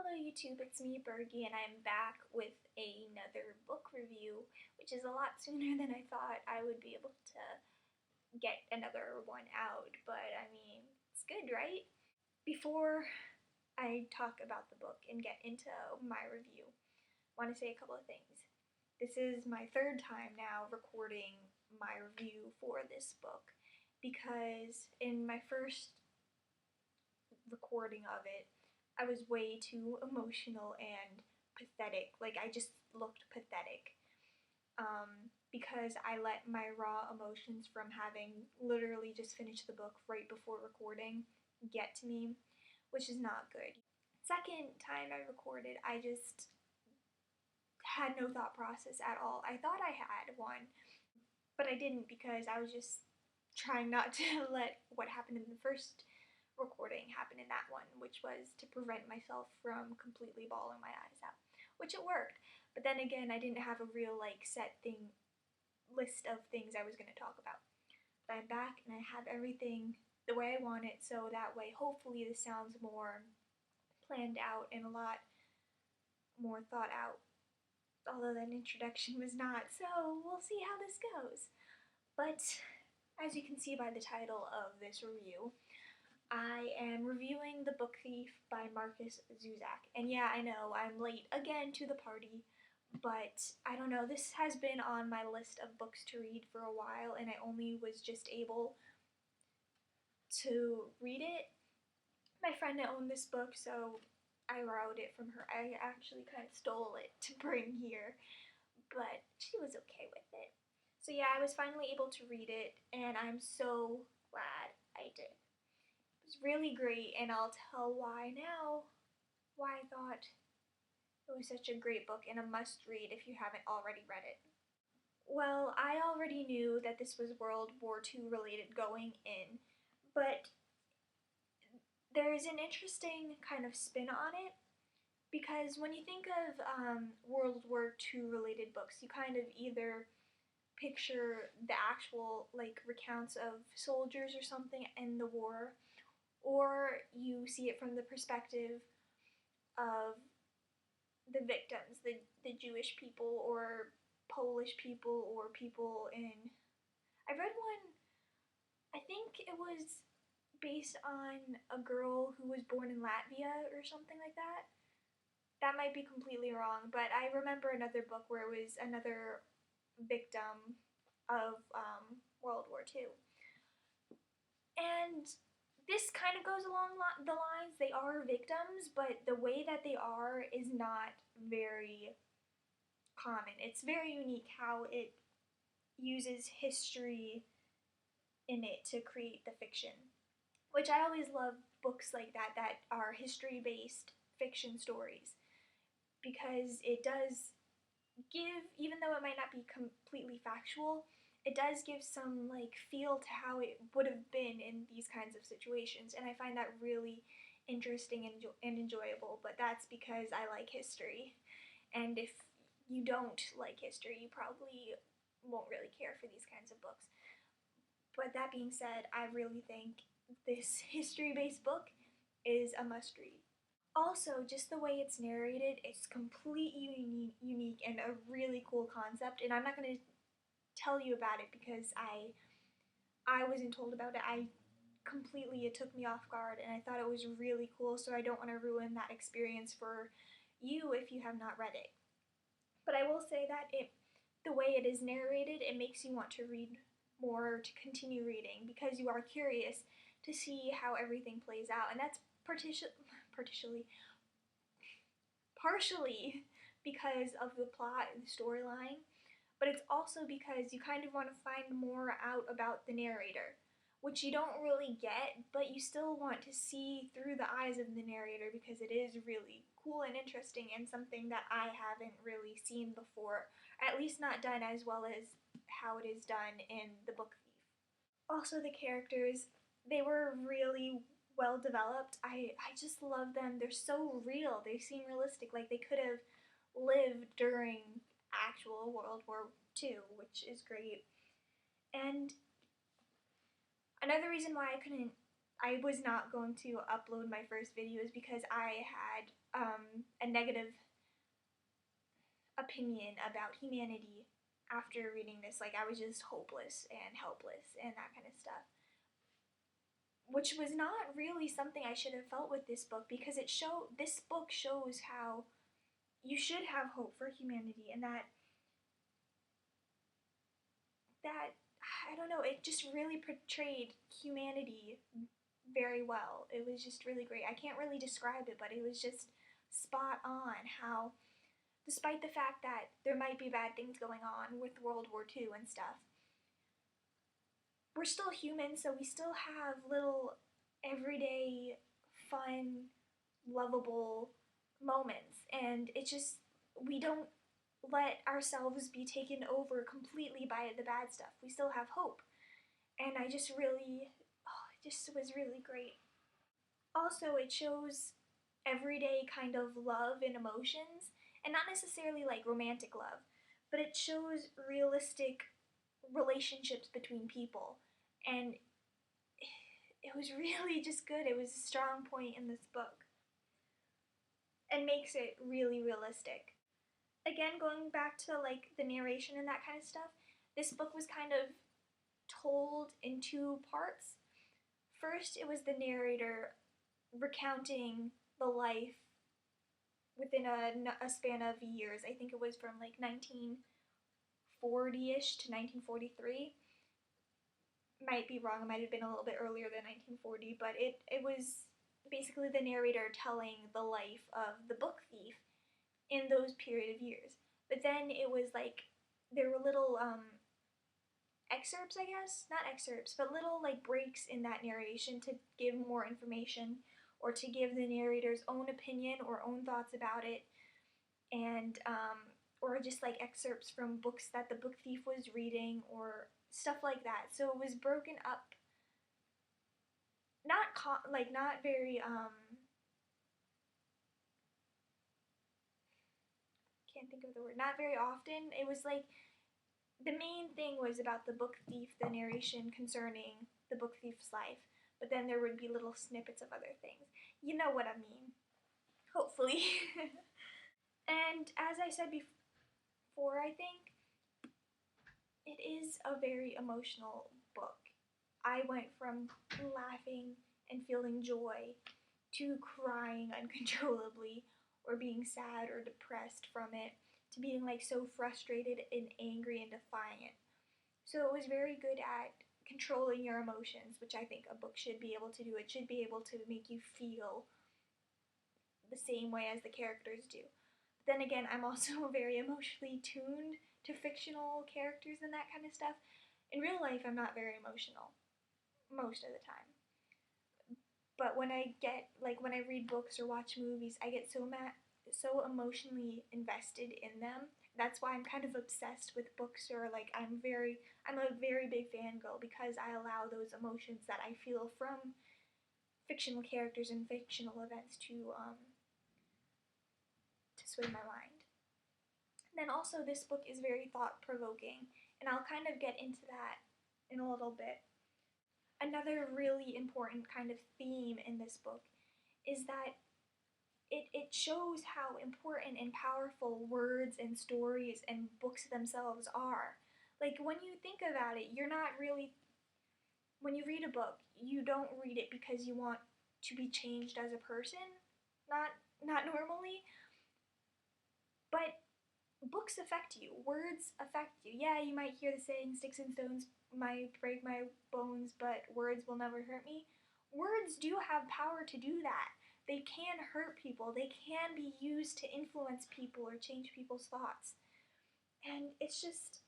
Hello YouTube, it's me Bergie, and I'm back with another book review, which is a lot sooner than I thought I would be able to get another one out, but I mean, it's good, right? Before I talk about the book and get into my review, I want to say a couple of things. This is my third time now recording my review for this book, because in my first recording of it, I was way too emotional and pathetic. Like, I just looked pathetic. Because I let my raw emotions from having literally just finished the book right before recording get to me, which is not good. Second time I recorded, I just had no thought process at all. I thought I had one, but I didn't because I was just trying not to let what happened in the first recording happen in that one, which was to prevent myself from completely bawling my eyes out, which it worked. But then again, I didn't have a real set list of things I was going to talk about. But I'm back and I have everything the way I want it, so that way hopefully this sounds more planned out and a lot more thought out, although that introduction was not, so we'll see how this goes. But as you can see by the title of this review, I am reviewing The Book Thief by Markus Zusak. And yeah, I know, I'm late again to the party, but I don't know, this has been on my list of books to read for a while, and I only was just able to read it. My friend owned this book, so I borrowed it from her. I actually kind of stole it to bring here, but she was okay with it. So yeah, I was finally able to read it, and I'm so glad I did. It was really great, and I'll tell why now, why I thought it was such a great book and a must-read if you haven't already read it. Well, I already knew that this was World War II related going in, but there is an interesting kind of spin on it, because when you think of World War II related books, you kind of either picture the actual recounts of soldiers or something in the war, or you see it from the perspective of the victims, the Jewish people or Polish people or people in... I read one, I think it was based on a girl who was born in Latvia or something like that. That might be completely wrong, but I remember another book where it was another victim of World War II. And this kind of goes along the lines, they are victims, but the way that they are is not very common. It's very unique how it uses history in it to create the fiction, which I always love books like that are history-based fiction stories, because it does give, even though it might not be completely factual, it does give some feel to how it would have been in these kinds of situations, and I find that really interesting and enjoyable. But that's because I like history, and if you don't like history, you probably won't really care for these kinds of books. But that being said, I really think this history-based book is a must-read. Also, just the way it's narrated, it's completely unique and a really cool concept, and I'm not going to tell you about it because I wasn't told about it. It took me off guard, and I thought it was really cool, so I don't want to ruin that experience for you if you have not read it. But I will say that the way it is narrated, it makes you want to read more, to continue reading, because you are curious to see how everything plays out, and that's partially because of the plot and the storyline, but it's also because you kind of want to find more out about the narrator, which you don't really get, but you still want to see through the eyes of the narrator because it is really cool and interesting and something that I haven't really seen before, at least not done as well as how it is done in The Book Thief. Also, the characters, they were really well developed. I just love them. They're so real. They seem realistic, like they could have lived during actual World War II, which is great. And another reason why I couldn't I was not going to upload my first videos because I had a negative opinion about humanity after reading this. Like, I was just hopeless and helpless and that kind of stuff. Which was not really something I should have felt with this book, because this book shows how you should have hope for humanity, and that I don't know, it just really portrayed humanity very well. It was just really great. I can't really describe it, but it was just spot on how, despite the fact that there might be bad things going on with World War II and stuff, we're still human, so we still have little everyday, fun, lovable moments. And it's just, we don't let ourselves be taken over completely by the bad stuff. We still have hope. And I just really, it just was really great. Also, it shows everyday kind of love and emotions, and not necessarily like romantic love, but it shows realistic relationships between people. And it was really just good. It was a strong point in this book and makes it really realistic. Again, going back to like the narration and that kind of stuff, this book was kind of told in two parts. First, it was the narrator recounting the life within a span of years. I think it was from like 1940-ish to 1943. Might be wrong, it might have been a little bit earlier than 1940, but it was basically the narrator telling the life of the book thief in those period of years. But then it was like, there were little excerpts, I guess, not excerpts, but little like breaks in that narration to give more information, or to give the narrator's own opinion or own thoughts about it, and or just like excerpts from books that the book thief was reading or stuff like that. So it was broken up, not very can't think of the word, not very often. It was like, the main thing was about the book thief, the narration concerning the book thief's life, but then there would be little snippets of other things. You know what I mean. Hopefully. And as I said before, I think it is a very emotional book. I went from laughing and feeling joy to crying uncontrollably, or being sad or depressed from it, to being like so frustrated and angry and defiant. So it was very good at controlling your emotions, which I think a book should be able to do. It should be able to make you feel the same way as the characters do. But then again, I'm also very emotionally tuned to fictional characters and that kind of stuff. In real life, I'm not very emotional most of the time. But when I read books or watch movies, I get so emotionally invested in them. That's why I'm kind of obsessed with books, or like I'm a very big fangirl, because I allow those emotions that I feel from fictional characters and fictional events to sway my mind. And then also, this book is very thought-provoking, and I'll kind of get into that in a little bit. Another really important kind of theme in this book is that it shows how important and powerful words and stories and books themselves are. Like, when you think about it, when you read a book, you don't read it because you want to be changed as a person. Not normally. But books affect you. Words affect you. Yeah, you might hear the saying, sticks and stones might break my bones, but words will never hurt me. Words do have power to do that. They can hurt people. They can be used to influence people or change people's thoughts. And it's just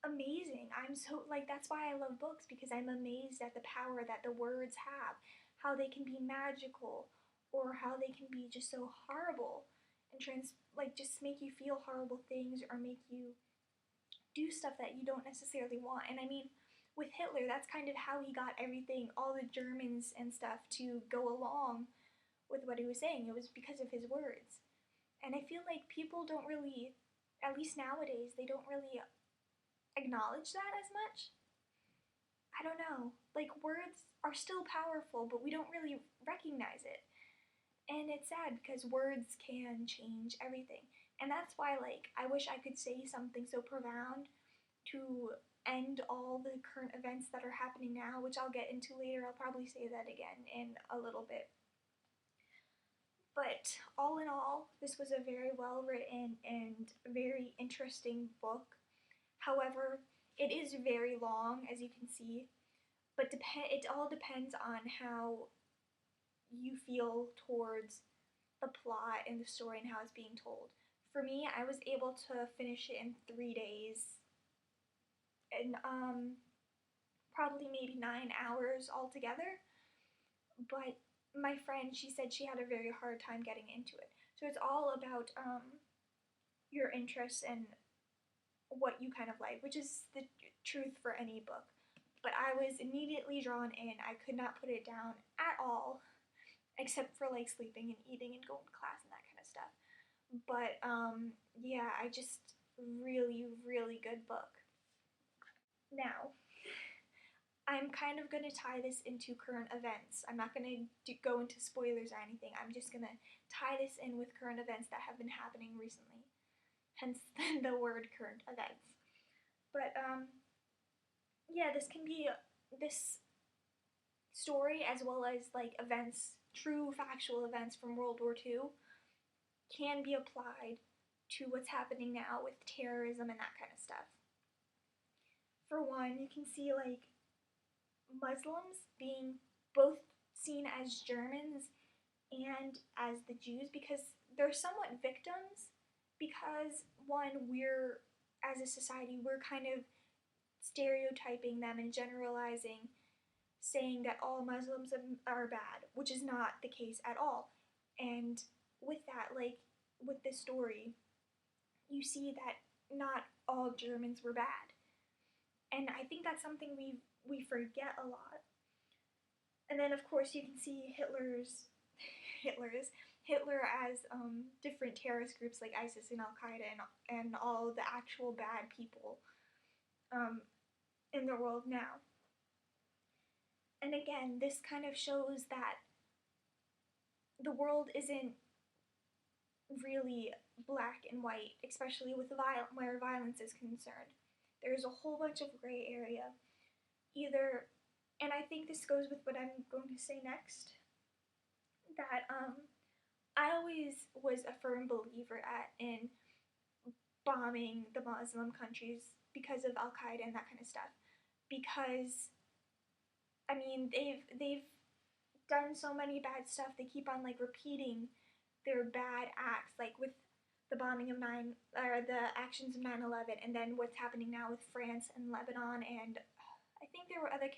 amazing. That's why I love books, because I'm amazed at the power that the words have. How they can be magical, or how they can be just so horrible and just make you feel horrible things, or make you do stuff that you don't necessarily want. And I mean, with Hitler, that's kind of how he got everything, all the Germans and stuff, to go along with what he was saying. It was because of his words. And I feel like people don't really, at least nowadays, they don't really acknowledge that as much. I don't know, like words are still powerful, but we don't really recognize it. And it's sad because words can change everything. And that's why, like, I wish I could say something so profound to end all the current events that are happening now, which I'll get into later. I'll probably say that again in a little bit. But all in all, this was a very well written and very interesting book. However, it is very long, as you can see, but it all depends on how you feel towards the plot and the story and how it's being told. For me, I was able to finish it in 3 days, and probably maybe 9 hours altogether. But my friend, she said she had a very hard time getting into it. So it's all about your interests and what you kind of like, which is the truth for any book. But I was immediately drawn in. I could not put it down at all, except for like sleeping and eating and going to class and that kind of stuff. But yeah, I just really, really good book. Now, I'm kind of going to tie this into current events. I'm not going to go into spoilers or anything. I'm just going to tie this in with current events that have been happening recently. Hence the word current events. But yeah, this story, as well as like events, true factual events from World War II, can be applied to what's happening now with terrorism and that kind of stuff. For one, you can see like Muslims being both seen as Germans and as the Jews, because they're somewhat victims, because one, we're, as a society, we're kind of stereotyping them and generalizing, saying that all Muslims are bad, which is not the case at all. And with that, like with this story, you see that not all Germans were bad. And I think that's something we forget a lot. And then of course you can see Hitler as different terrorist groups like ISIS and Al Qaeda and all the actual bad people in the world now. And again, this kind of shows that the world isn't really black and white, especially with where violence is concerned. There's a whole bunch of gray area. Either, and I think this goes with what I'm going to say next, that I always was a firm believer in bombing the Muslim countries because of Al Qaeda and that kind of stuff. Because I mean, they've done so many bad stuff. They keep on like repeating their bad acts, like with the bombing of the actions of 9/11, and then what's happening now with France and Lebanon, and I think there were other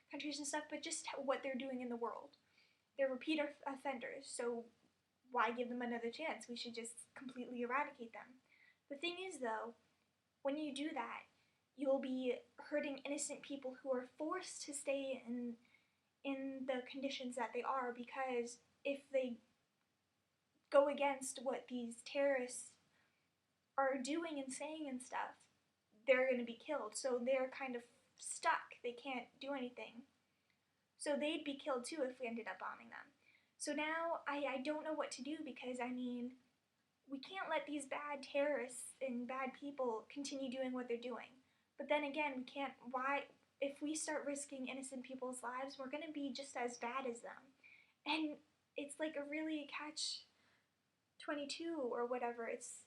countries and stuff, but just what they're doing in the world. They're repeat offenders, so why give them another chance? We should just completely eradicate them. The thing is, though, when you do that, you'll be hurting innocent people who are forced to stay in the conditions that they are, because if they go against what these terrorists are doing and saying and stuff, they're going to be killed. So they're kind of stuck. They can't do anything. So they'd be killed too if we ended up bombing them. So now I don't know what to do, because I mean, we can't let these bad terrorists and bad people continue doing what they're doing. But then again, we can't, if we start risking innocent people's lives, we're going to be just as bad as them. And it's like a really catch-22 or whatever. It's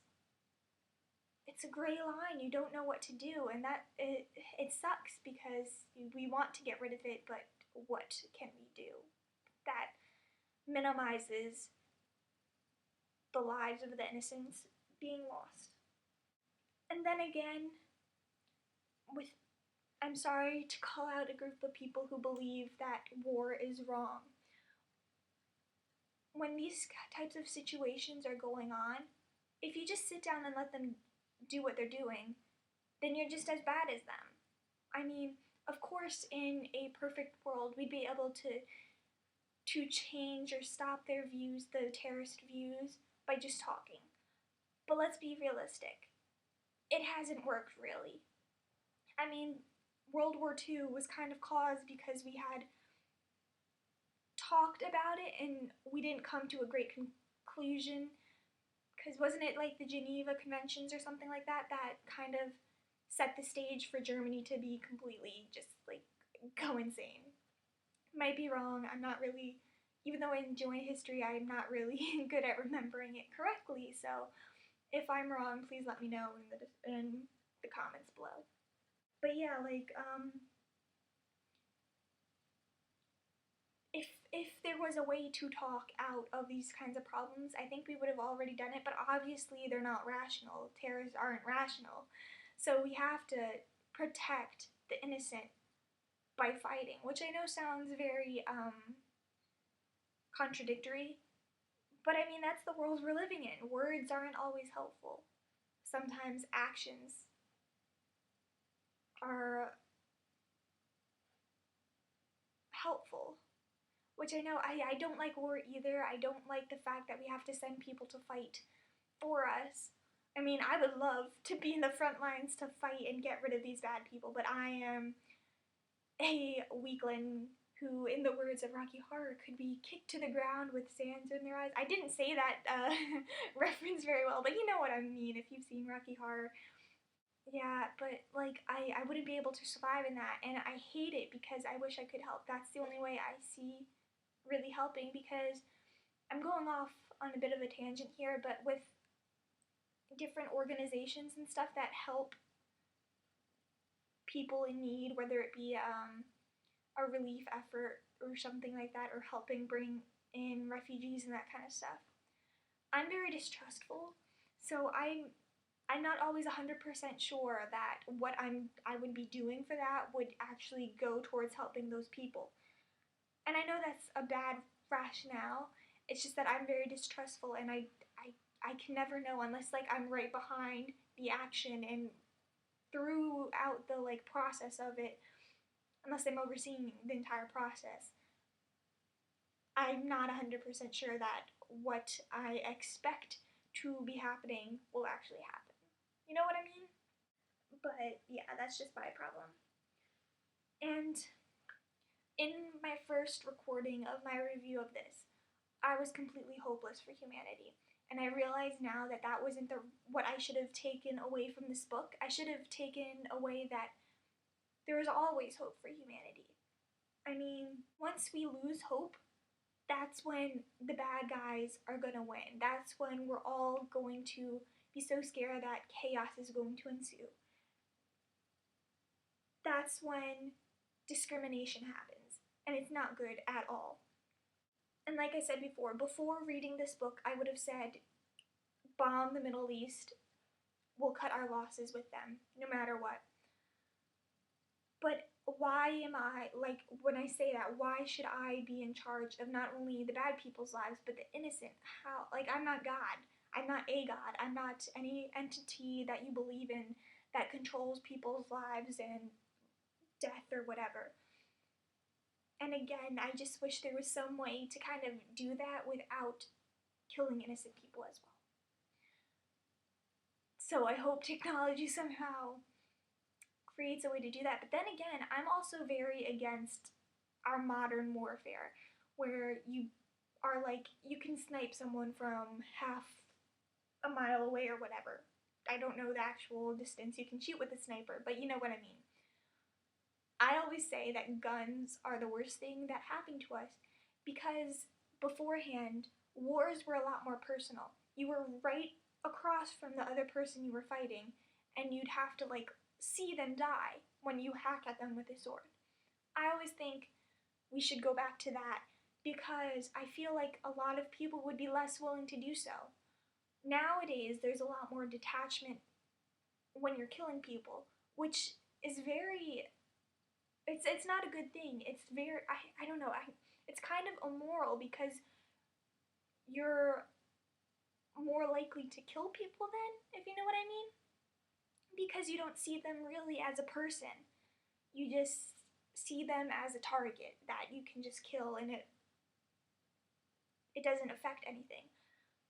a gray line. You don't know what to do, and that it sucks, because we want to get rid of it, but what can we do that minimizes the lives of the innocents being lost? And then again, I'm sorry to call out a group of people who believe that war is wrong. When these types of situations are going on, if you just sit down and let them do what they're doing, then you're just as bad as them. I mean, of course, in a perfect world, we'd be able to change or stop their views, the terrorist views, by just talking. But let's be realistic. It hasn't worked, really. I mean, World War II was kind of caused because we had talked about it and we didn't come to a great conclusion. Because wasn't it like the Geneva Conventions or something like that that kind of set the stage for Germany to be completely just like go insane? Might be wrong. I'm not really, even though I enjoy history, I'm not really good at remembering it correctly. So if I'm wrong, please let me know in the comments below. But yeah, like if there was a way to talk out of these kinds of problems, I think we would have already done it. But obviously, they're not rational. Terrorists aren't rational, so we have to protect the innocent by fighting, which I know sounds very contradictory, but I mean, that's the world we're living in. Words aren't always helpful. Sometimes actions are helpful, which I know I don't like war either. I don't like the fact that we have to send people to fight for us. I mean, I would love to be in the front lines to fight and get rid of these bad people, but I am a weakling who, in the words of Rocky Horror, could be kicked to the ground with sands in their eyes. I didn't say that reference very well, but you know what I mean if you've seen Rocky Horror. Yeah, but like I wouldn't be able to survive in that, and I hate it because I wish I could help. That's the only way I see really helping, because I'm going off on a bit of a tangent here, but with different organizations and stuff that help people in need, whether it be a relief effort or something like that, or helping bring in refugees and that kind of stuff, I'm very distrustful. So I'm not always 100% sure that what I would be doing for that would actually go towards helping those people. And I know that's a bad rationale. It's just that I'm very distrustful, and I can never know unless like I'm right behind the action and throughout the like process of it, unless I'm overseeing the entire process. I'm not 100% sure that what I expect to be happening will actually happen. You know what I mean? But yeah, that's just my problem. And in my first recording of my review of this, I was completely hopeless for humanity. And I realize now that that wasn't what I should have taken away from this book. I should have taken away that there is always hope for humanity. I mean, once we lose hope, that's when the bad guys are gonna win. That's when we're all going to be so scared that chaos is going to ensue. That's when discrimination happens, and it's not good at all. And like I said before reading this book, I would have said, bomb the Middle East, we'll cut our losses with them, no matter what. But why am I, like, when I say that, why should I be in charge of not only the bad people's lives, but the innocent? How? Like, I'm not God. I'm not a God. I'm not any entity that you believe in that controls people's lives and death or whatever. And again, I just wish there was some way to kind of do that without killing innocent people as well. So I hope technology somehow creates a way to do that. But then again, I'm also very against our modern warfare, where you are like, you can snipe someone from half a mile away or whatever. I don't know the actual distance you can shoot with a sniper, but you know what I mean. I always say that guns are the worst thing that happened to us, because beforehand, wars were a lot more personal. You were right across from the other person you were fighting, and you'd have to like see them die when you hack at them with a sword. I always think we should go back to that, because I feel like a lot of people would be less willing to do so. Nowadays, there's a lot more detachment when you're killing people, which is very, it's not a good thing. It's very, I don't know, it's kind of immoral, because you're more likely to kill people then, if you know what I mean, because you don't see them really as a person. You just see them as a target that you can just kill, and it doesn't affect anything.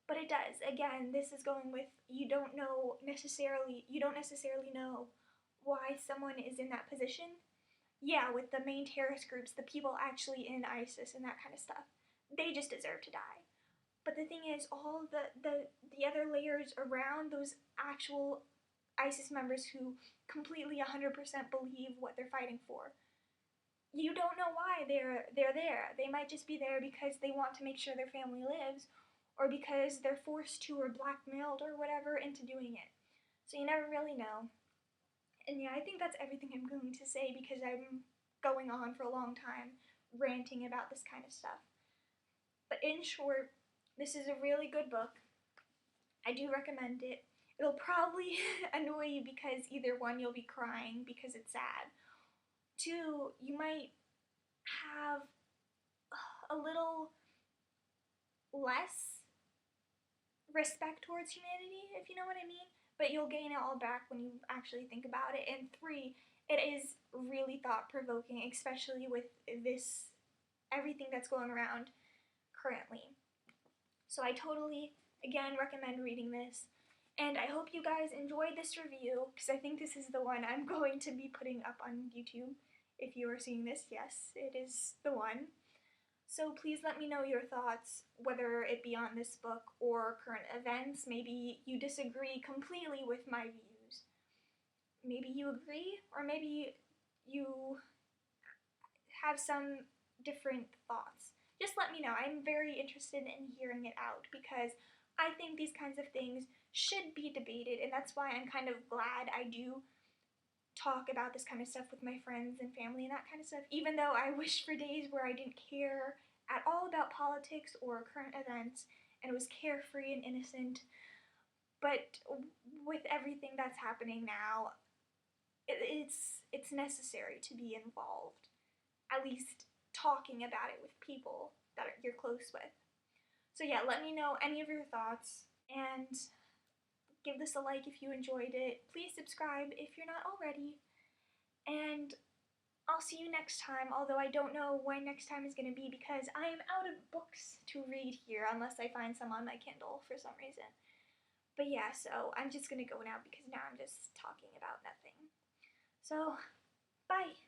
But it does. Again, this is going with, you don't necessarily know why someone is in that position. yeah, with the main terrorist groups, the people actually in ISIS and that kind of stuff, they just deserve to die. But the thing is, all the other layers around those actual ISIS members who completely 100% believe what they're fighting for, you don't know why they're there. They might just be there because they want to make sure their family lives, or because they're forced to or blackmailed or whatever into doing it. So you never really know. And yeah, I think that's everything I'm going to say because I'm going on for a long time ranting about this kind of stuff. But in short, this is a really good book. I do recommend it. It'll probably annoy you because either one, you'll be crying because it's sad. Two, you might have a little less respect towards humanity, if you know what I mean, but you'll gain it all back when you actually think about it. And three, it is really thought-provoking, especially with everything that's going around currently. So I totally, again, recommend reading this. And I hope you guys enjoyed this review, because I think this is the one I'm going to be putting up on YouTube. If you are seeing this, yes, it is the one. So please let me know your thoughts, whether it be on this book or current events. Maybe you disagree completely with my views. Maybe you agree, or maybe you have some different thoughts. Just let me know. I'm very interested in hearing it out because I think these kinds of things should be debated, and that's why I'm kind of glad I do talk about this kind of stuff with my friends and family and that kind of stuff, even though I wish for days where I didn't care at all about politics or current events and was carefree and innocent. But with everything that's happening now, it's necessary to be involved, at least talking about it with people that you're close with. So yeah, let me know any of your thoughts, and give this a like if you enjoyed it. Please subscribe if you're not already, and I'll see you next time, although I don't know when next time is going to be because I am out of books to read here unless I find some on my Kindle for some reason. But yeah, so I'm just going to go now because now I'm just talking about nothing. So, bye!